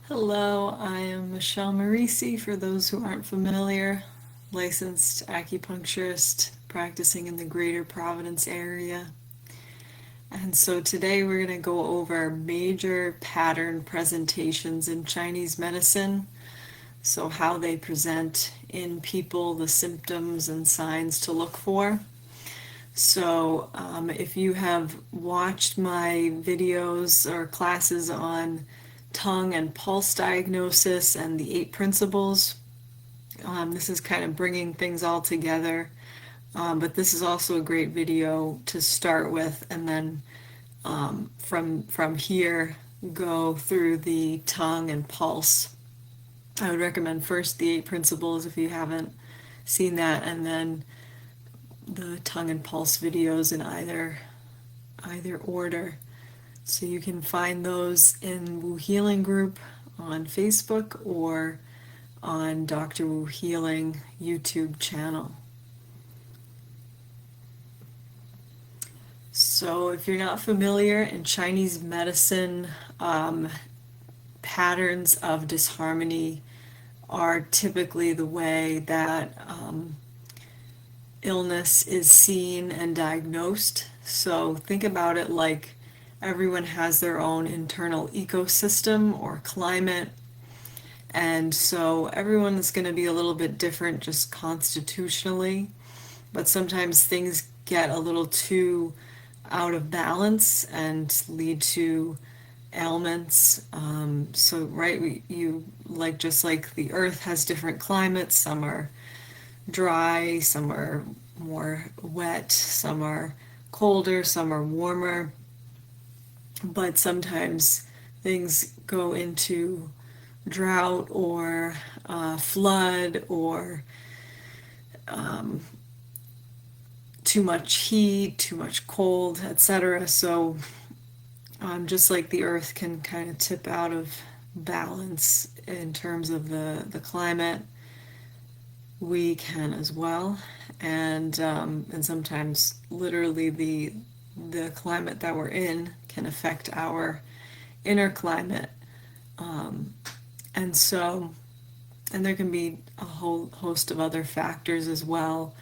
Hello, I am Michelle Morisi, for those who aren't familiar, licensed acupuncturist practicing in the greater Providence area. And so today we're going to go over major pattern presentations in Chinese medicine. So, how they present in people, the symptoms and signs to look for. So, if you have watched my videos or classes on tongue and pulse diagnosis and the 8 principles, this is kind of bringing things all together. But this is also a great video to start with, and then from here go through the tongue and pulse. I would recommend first the 8 principles if you haven't seen that, and then the tongue and pulse videos in either order. So you can find those in Wu Healing Group on Facebook or on Dr. Wu Healing YouTube channel. So if you're not familiar, in Chinese medicine, patterns of disharmony are typically the way that illness is seen and diagnosed. So think about it like everyone has their own internal ecosystem or climate, and so everyone is going to be a little bit different just constitutionally, but sometimes things get a little too out of balance and lead to ailments. So right, you like, just like the earth has different climates, some are dry, some are more wet, some are colder, some are warmer, but sometimes things go into drought or flood or too much heat, too much cold, etc. So just like the earth can kind of tip out of balance in terms of the climate, we can as well. And sometimes literally the climate that we're in can affect our inner climate. And so, and there can be a whole host of other factors as well.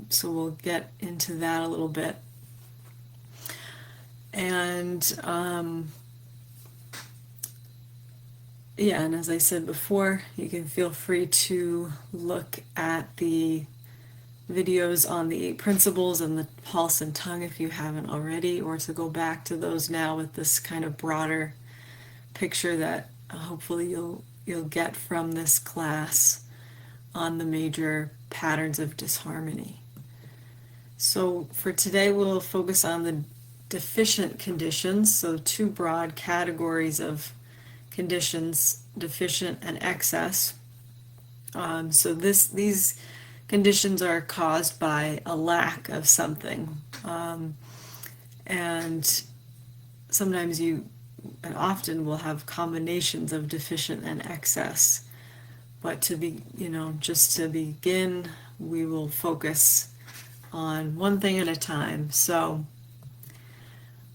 So we'll get into that a little bit. And yeah, and as I said before, you can feel free to look at the videos on the 8 principles and the pulse and tongue if you haven't already, or to go back to those now with this kind of broader picture that hopefully you'll get from this class on the major patterns of disharmony. So for today we'll focus on the deficient conditions, so two broad categories of conditions, deficient and excess. So these conditions are caused by a lack of something, and sometimes and often will have combinations of deficient and excess. But just to begin, we will focus on one thing at a time. So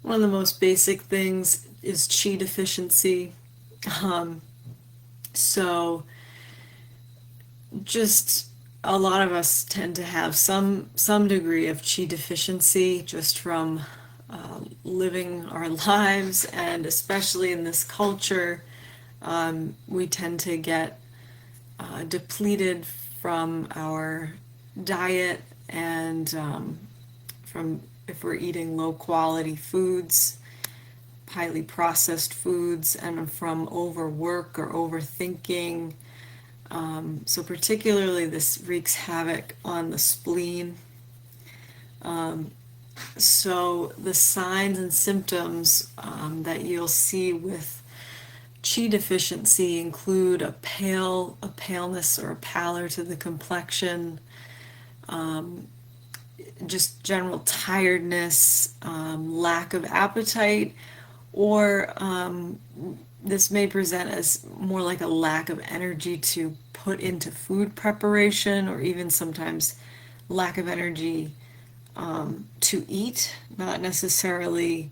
one of the most basic things is qi deficiency. So just a lot of us tend to have some degree of qi deficiency just from living our lives, and especially in this culture, we tend to get depleted from our diet and from if we're eating low quality foods, highly processed foods, and from overwork or overthinking. So particularly this wreaks havoc on the spleen. So the signs and symptoms that you'll see with qi deficiency include a paleness or a pallor to the complexion, just general tiredness, lack of appetite, or this may present as more like a lack of energy to put into food preparation, or even sometimes lack of energy to eat, not necessarily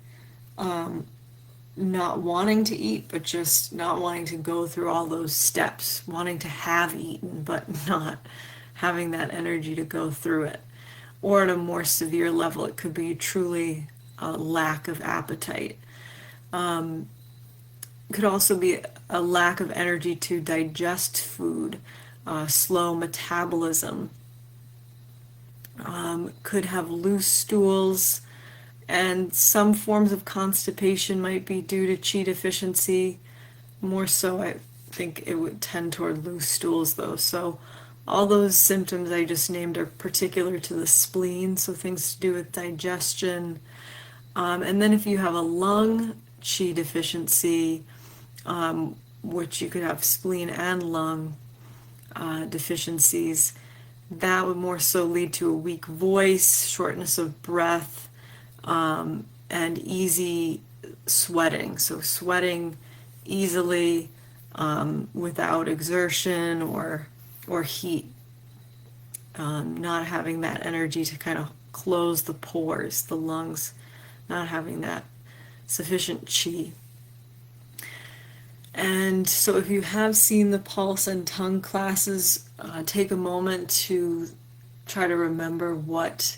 not wanting to eat, but just not wanting to go through all those steps, wanting to have eaten, but not having that energy to go through it. Or at a more severe level, it could be truly a lack of appetite. It could also be a lack of energy to digest food, slow metabolism, could have loose stools, and some forms of constipation might be due to chi deficiency. More so, I think it would tend toward loose stools, though. So, all those symptoms I just named are particular to the spleen, so things to do with digestion. And then, if you have a lung chi deficiency, which you could have spleen and lung deficiencies, that would more so lead to a weak voice, shortness of breath, and easy sweating. So sweating easily without exertion or heat, not having that energy to kind of close the pores, the lungs, not having that sufficient chi. And so if you have seen the pulse and tongue classes, take a moment to try to remember what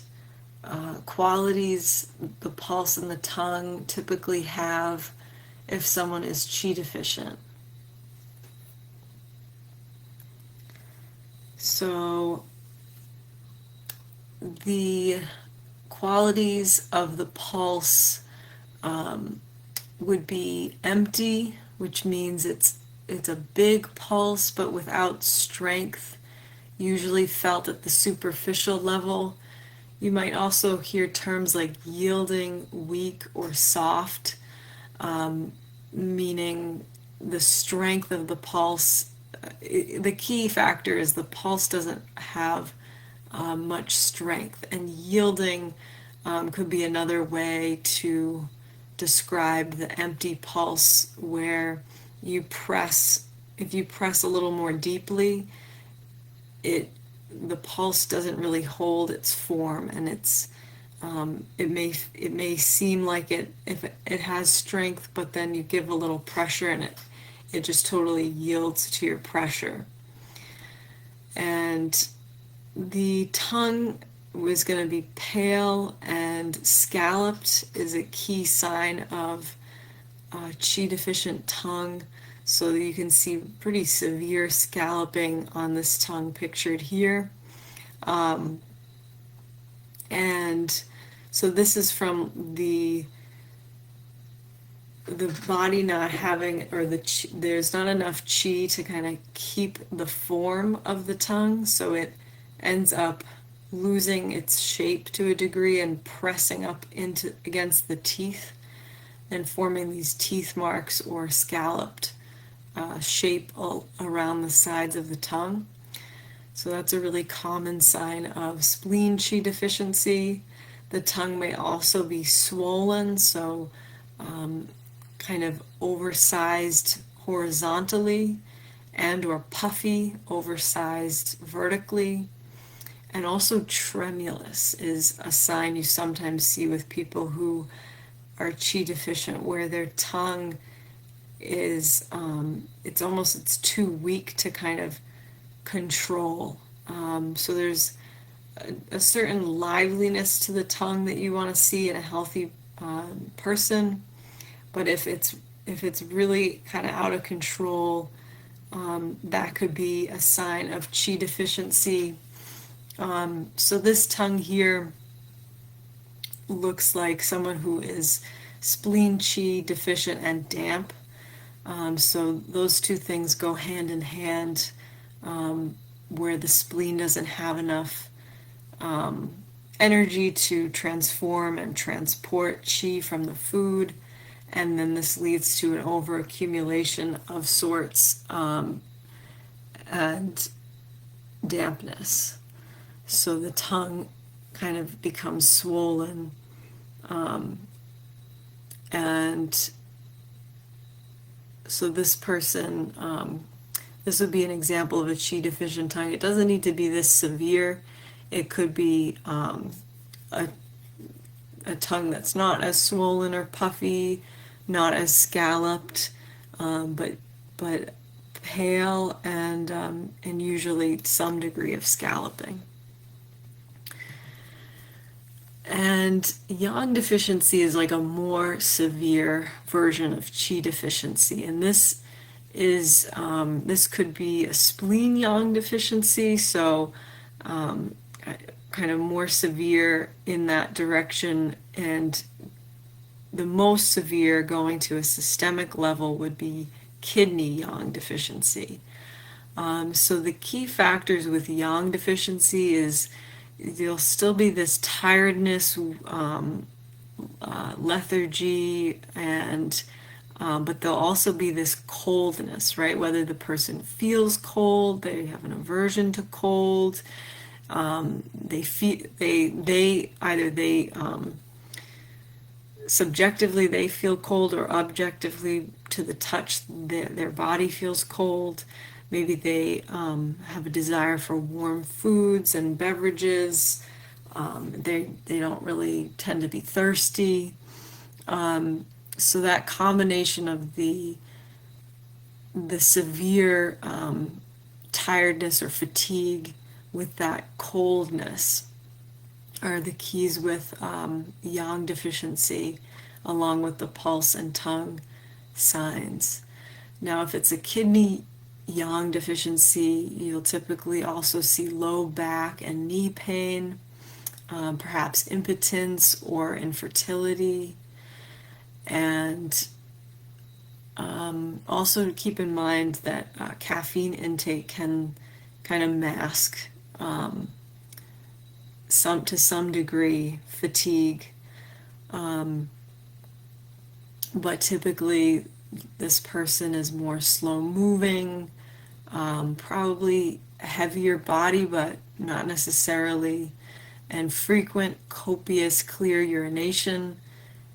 qualities the pulse and the tongue typically have if someone is chi deficient. So the qualities of the pulse would be empty, which means it's a big pulse but without strength, usually felt at the superficial level. You might also hear terms like yielding, weak, or soft, meaning the strength of the pulse. The key factor is the pulse doesn't have much strength, and yielding could be another way to describe the empty pulse, where you press, if you press a little more deeply, the pulse doesn't really hold its form, and it may seem like if it has strength, but then you give a little pressure and it just totally yields to your pressure. And the tongue was going to be pale and scalloped is a key sign of chi deficient tongue. So you can see pretty severe scalloping on this tongue pictured here. And so this is from the body not having, or there's not enough chi to kind of keep the form of the tongue, so it ends up losing its shape to a degree and pressing up into against the teeth and forming these teeth marks or scalloped shape around the sides of the tongue. So that's a really common sign of spleen chi deficiency. The tongue may also be swollen, so kind of oversized horizontally, and or puffy, oversized vertically. And also tremulous is a sign you sometimes see with people who are chi deficient, where their tongue is it's too weak to kind of control. So there's a certain liveliness to the tongue that you want to see in a healthy person, but if it's really kind of out of control, that could be a sign of chi deficiency. So this tongue here looks like someone who is spleen chi deficient and damp. So those two things go hand in hand, where the spleen doesn't have enough energy to transform and transport chi from the food, and then this leads to an overaccumulation of sorts, and dampness. So the tongue kind of becomes swollen, and so this person, this would be an example of a chi deficient tongue. It doesn't need to be this severe. It could be a tongue that's not as swollen or puffy, not as scalloped, but pale and usually some degree of scalloping. And yang deficiency is like a more severe version of qi deficiency, and this could be a spleen yang deficiency, so kind of more severe in that direction, and the most severe going to a systemic level would be kidney yang deficiency. So the key factors with yang deficiency is there'll still be this tiredness, lethargy, and but there'll also be this coldness, right? Whether the person feels cold, they have an aversion to cold, they feel they either they subjectively they feel cold, or objectively to the touch their body feels cold. Maybe they have a desire for warm foods and beverages. They don't really tend to be thirsty. So that combination of the severe tiredness or fatigue with that coldness are the keys with yang deficiency, along with the pulse and tongue signs. Now, if it's a kidney yang deficiency, you'll typically also see low back and knee pain, perhaps impotence or infertility, and also keep in mind that caffeine intake can kind of mask to some degree fatigue, but typically this person is more slow moving, probably a heavier body, but not necessarily, and frequent copious clear urination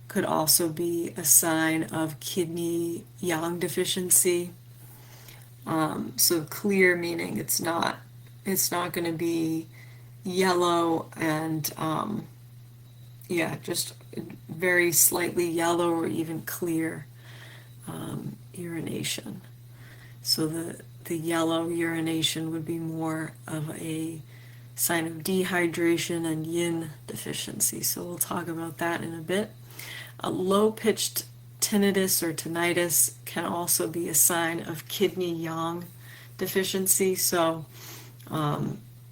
could also be a sign of kidney yang deficiency. So clear meaning it's not going to be yellow and just very slightly yellow or even clear urination. So the yellow urination would be more of a sign of dehydration and yin deficiency. So we'll talk about that in a bit. A low-pitched tinnitus or tinnitus can also be a sign of kidney yang deficiency. So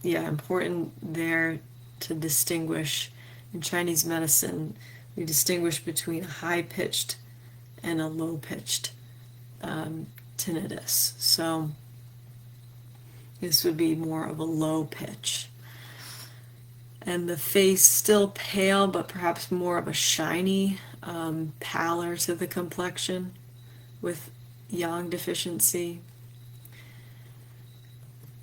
important there to distinguish. In Chinese medicine, we distinguish between a high-pitched and a low-pitched tinnitus. So this would be more of a low pitch. And the face still pale, but perhaps more of a shiny pallor to the complexion with yang deficiency.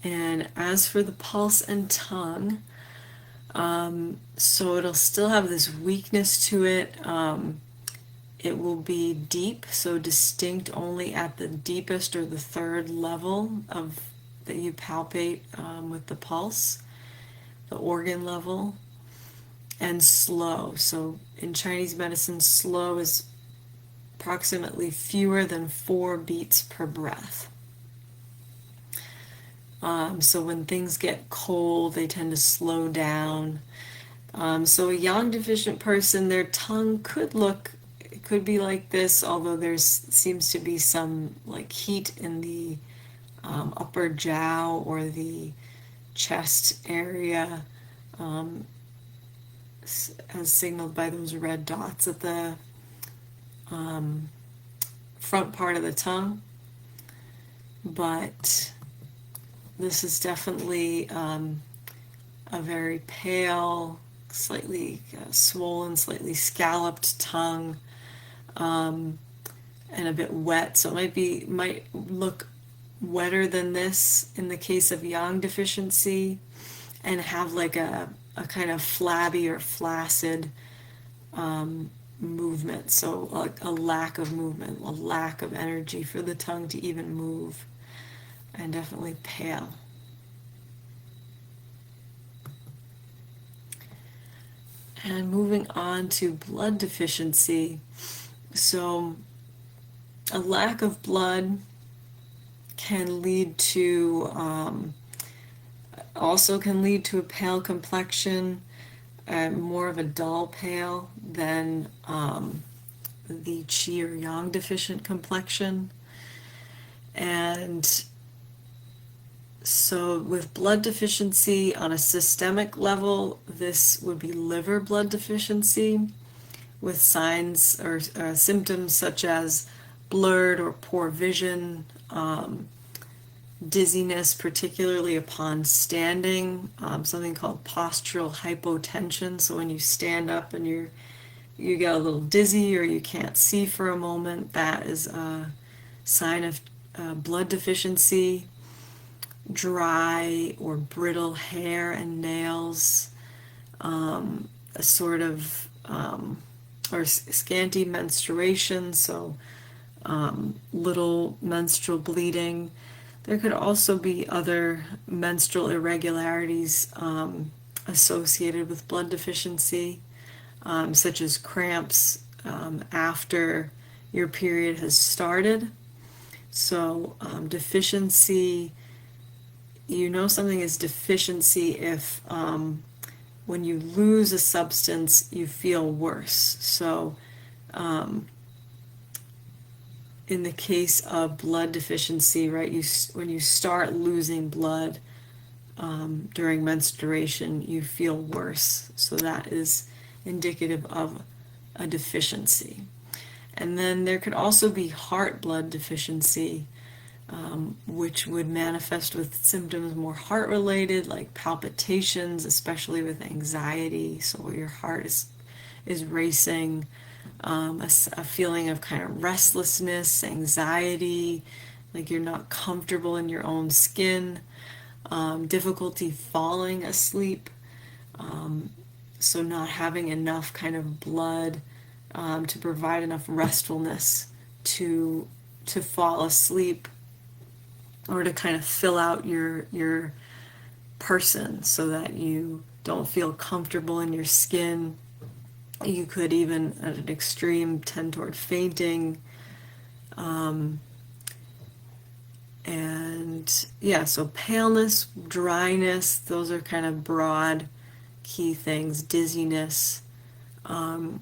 And as for the pulse and tongue, so it'll still have this weakness to it. It will be deep, so distinct only at the deepest or the third level that you palpate with the pulse, the organ level, and slow. So in Chinese medicine, slow is approximately fewer than 4 beats per breath. So when things get cold, they tend to slow down. So a yang deficient person, their tongue could be like this, although there seems to be some like heat in the upper jowl or the chest area, as signaled by those red dots at the front part of the tongue. But this is definitely a very pale, slightly swollen, slightly scalloped tongue, and a bit wet. So it might look wetter than this in the case of yang deficiency, and have like a kind of flabby or flaccid movement. So a lack of movement, a lack of energy for the tongue to even move, and definitely pale. And moving on to blood deficiency. So A lack of blood can lead to also can lead to a pale complexion, more of a dull pale than the qi or yang deficient complexion. And so with blood deficiency on a systemic level, this would be liver blood deficiency with signs or symptoms such as blurred or poor vision, dizziness, particularly upon standing, something called postural hypotension. So when you stand up and you get a little dizzy or you can't see for a moment, that is a sign of blood deficiency. Dry or brittle hair and nails, a sort of or scanty menstruation, so little menstrual bleeding. There could also be other menstrual irregularities associated with blood deficiency, such as cramps after your period has started. So deficiency, you know something is deficiency if when you lose a substance you feel worse. So in the case of blood deficiency, right, when you start losing blood during menstruation, you feel worse. So that is indicative of a deficiency. And then there could also be heart blood deficiency, which would manifest with symptoms more heart related, like palpitations, especially with anxiety. So your heart is racing, a feeling of kind of restlessness, anxiety, like you're not comfortable in your own skin, difficulty falling asleep, so not having enough kind of blood to provide enough restfulness to fall asleep, or to kind of fill out your person so that you don't feel comfortable in your skin. You could even, at an extreme, tend toward fainting. And yeah, so paleness, dryness, those are kind of broad key things, dizziness. And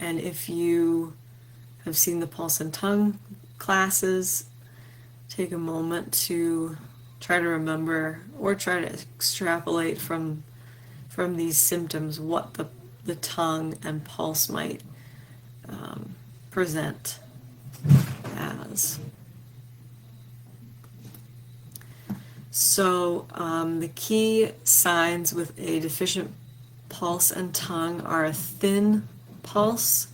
if you have seen the pulse and tongue classes, take a moment to try to remember or try to extrapolate from these symptoms what the tongue and pulse might present as. So the key signs with a deficient pulse and tongue are a thin pulse,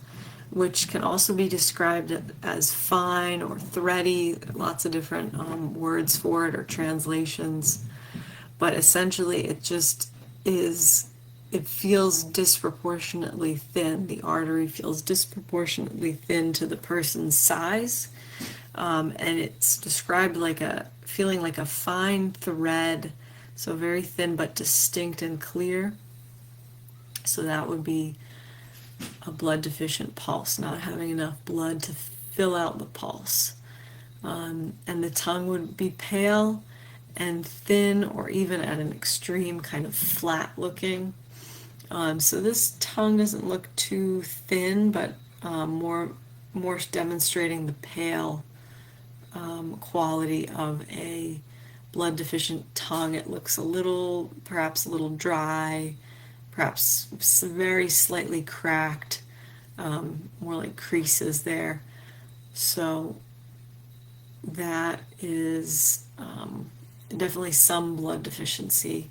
which can also be described as fine or thready, lots of different words for it or translations. But essentially it just is, it feels disproportionately thin. The artery feels disproportionately thin to the person's size. And it's described like feeling like a fine thread, so very thin but distinct and clear. So that would be a blood deficient pulse, not having enough blood to fill out the pulse. And the tongue would be pale and thin, or even at an extreme kind of flat looking. So this tongue doesn't look too thin, but more demonstrating the pale quality of a blood deficient tongue. It looks perhaps a little dry, perhaps very slightly cracked, more like creases there. So that is definitely some blood deficiency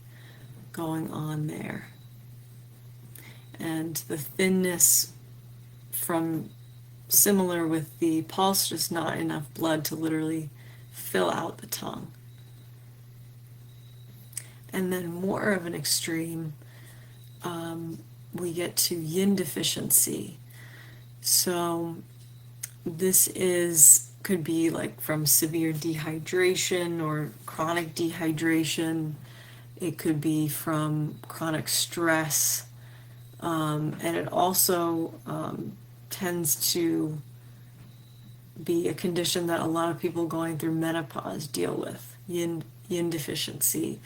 going on there. And the thinness similar with the pulse, just not enough blood to literally fill out the tongue. And then more of an extreme, we get to yin deficiency. So this could be like from severe dehydration or chronic dehydration. It could be from chronic stress, and it also tends to be a condition that a lot of people going through menopause deal with, yin deficiency.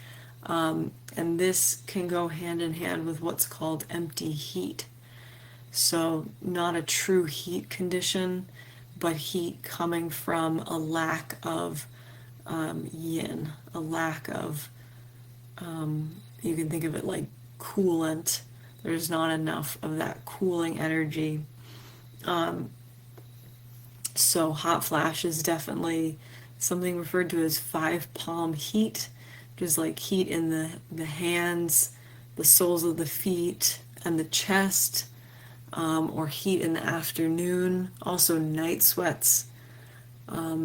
And this can go hand in hand with what's called empty heat. So, not a true heat condition, but heat coming from a lack of yin, a lack of, you can think of it like coolant. There's not enough of that cooling energy. So hot flash is definitely something referred to as five palm heat, which is like heat in the hands, the soles of the feet, and the chest, or heat in the afternoon. Also, night sweats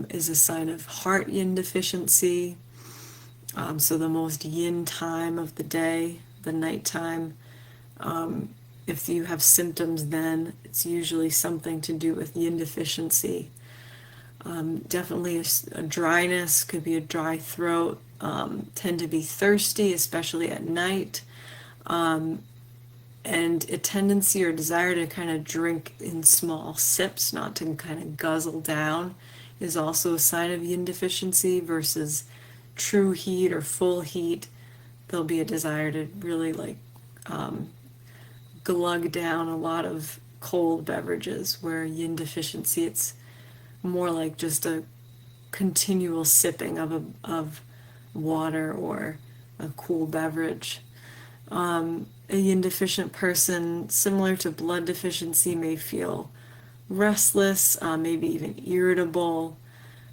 is a sign of heart yin deficiency. So the most yin time of the day, the nighttime. If you have symptoms then, it's usually something to do with yin deficiency. Definitely a dryness, could be a dry throat, tend to be thirsty, especially at night, and a tendency or desire to kind of drink in small sips, not to kind of guzzle down, is also a sign of yin deficiency versus true heat or full heat. There'll be a desire to really like glug down a lot of cold beverages, where yin deficiency, it's more like just a continual sipping of water or a cool beverage. A yin deficient person, similar to blood deficiency, may feel restless, maybe even irritable.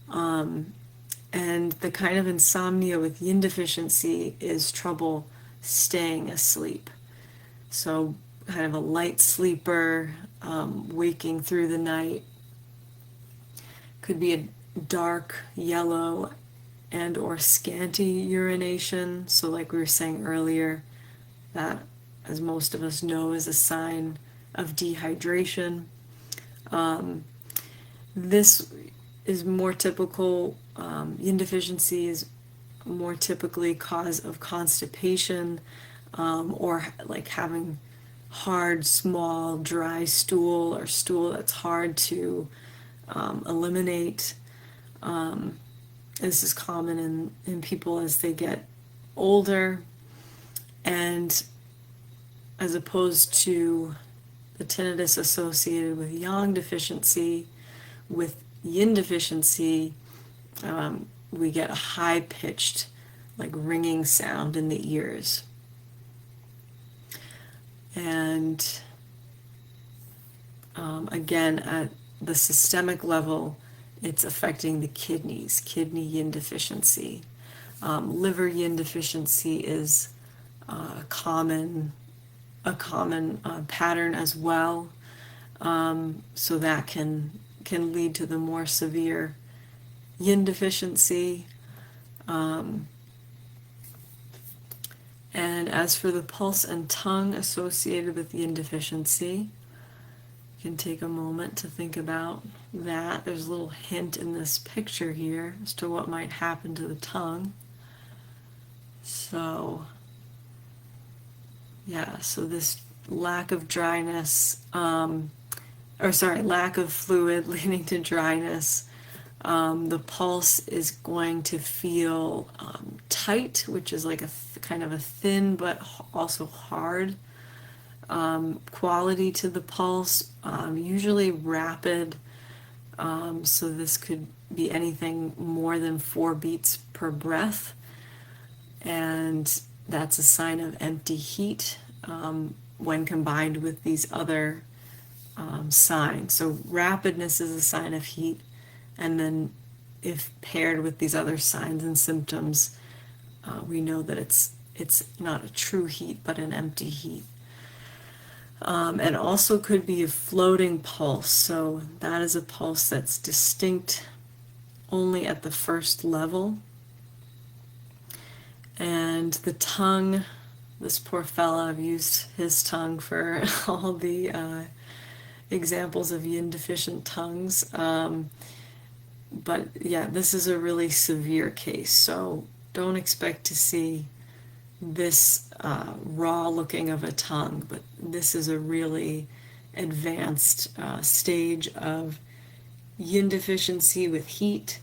And the kind of insomnia with yin deficiency is trouble staying asleep. So, kind of a light sleeper, waking through the night. Could be a dark yellow and or scanty urination. So like we were saying earlier, that, as most of us know, is a sign of dehydration. This is more typical. Yin deficiency is more typically cause of constipation, or like having hard, small, dry stool, or stool that's hard to eliminate. This is common in people as they get older, and as opposed to the tinnitus associated with yang deficiency, with yin deficiency, we get a high-pitched, like ringing sound in the ears. And again, at the systemic level, it's affecting the kidneys, kidney yin deficiency. Liver yin deficiency is a common pattern as well. So that can lead to the more severe yin deficiency. And as for the pulse and tongue associated with yin deficiency, you can take a moment to think about that. There's a little hint in this picture here as to what might happen to the tongue. So, yeah, so this lack of dryness, lack of fluid leading to dryness. The pulse is going to feel tight, which is like a kind of a thin but also hard quality to the pulse, usually rapid. So this could be anything more than 4 beats per breath, and that's a sign of empty heat when combined with these other signs. So rapidness is a sign of heat, and then if paired with these other signs and symptoms, we know that it's not a true heat but an empty heat. And also could be a floating pulse. So that is a pulse that's distinct only at the first level. And the tongue, this poor fella, I've used his tongue for all the examples of yin deficient tongues. But yeah, this is a really severe case, so don't expect to see this raw looking of a tongue, but this is a really advanced stage of yin deficiency with heat,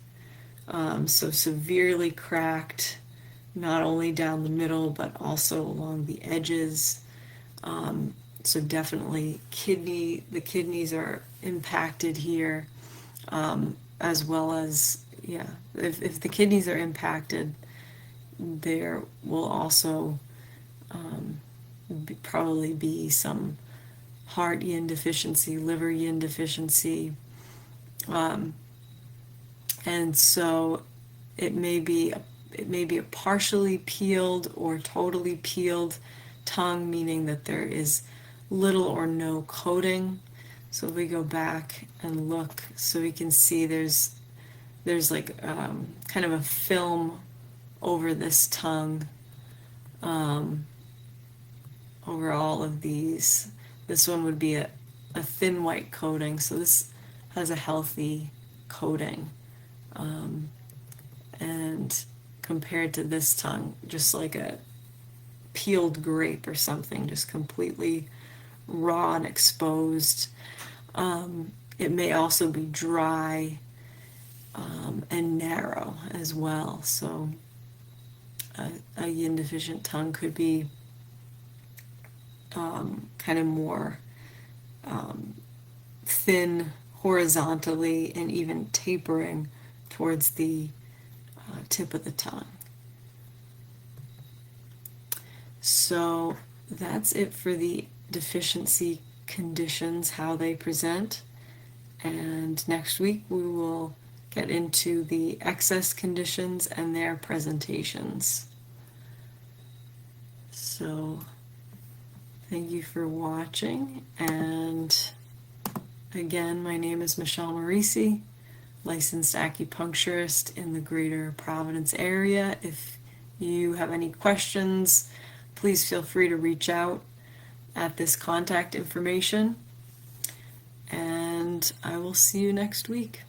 so severely cracked, not only down the middle but also along the edges. So definitely the kidneys are impacted here, as well as, yeah, if the kidneys are impacted, there will also probably be some heart yin deficiency, liver yin deficiency, and so it may be a partially peeled or totally peeled tongue, meaning that there is little or no coating. So if we go back and look, so we can see there's like kind of a film over this tongue, over all of these. This one would be a thin white coating, so this has a healthy coating. And compared to this tongue, just like a peeled grape or something, just completely raw and exposed. It may also be dry and narrow as well. So a yin deficient tongue could be kind of more thin horizontally and even tapering towards the tip of the tongue. So that's it for the deficiency conditions, how they present. And next week we will get into the excess conditions and their presentations. So thank you for watching, and again, my name is Michelle Morisi, licensed acupuncturist in the greater Providence area. If you have any questions, please feel free to reach out at this contact information, and I will see you next week.